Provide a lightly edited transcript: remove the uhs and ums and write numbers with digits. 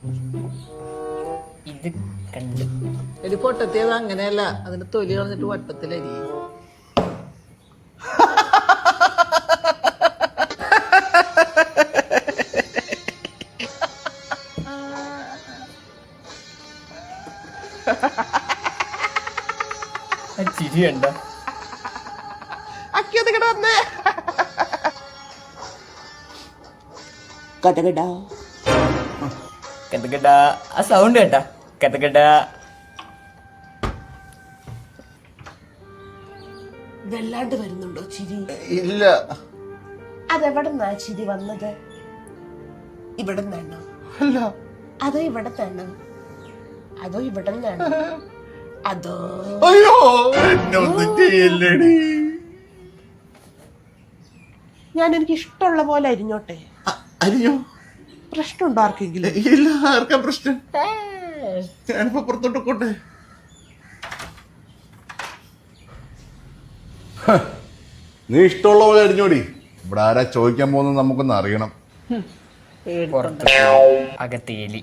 ഇത് കണ്ട് എടി പൊട്ടത്തിയത് അങ്ങനെയല്ല, അതിന്റെ തൊലി കളഞ്ഞിട്ട് വട്ടത്തിലരി. ചിരി കണ്ട കഥകടാ കഥകട ആ സൗണ്ട് കേട്ടാ കഥകട. വല്ലാണ്ട് വരുന്നുണ്ടോ ചിരി? ഇല്ല. അതെവിടെ നിന്നാ ചിരി വന്നത്? ഇവിടെ നിന്നാണോ? അല്ല. അതോ ഇവിടെ നിന്നാണോ? അതോ ഇവിടെ നിന്നാണോ? അതോ അയ്യോ എന്നെ ഒന്നും ചെയ്യല്ലേടി. ഞാൻ എനിക്ക് ഇഷ്ടമുള്ള പോലെ അരിഞ്ഞോട്ടെ. അരിഞ്ഞോ? പ്രശ്നമുണ്ടോ ആർക്കെങ്കിലും? ഇല്ല. ആർക്കാ പ്രശ്നം? ഞാനിപ്പോ പുറത്തോട്ട് പോട്ടെ. നീ ഇഷ്ടമുള്ള പോലെ അരിഞ്ഞോടി. ഇവിടെ ആരാ ചോദിക്കാൻ പോകുന്നത് നമുക്കൊന്ന് അറിയണം. പുറത്ത് അകത്തേലി.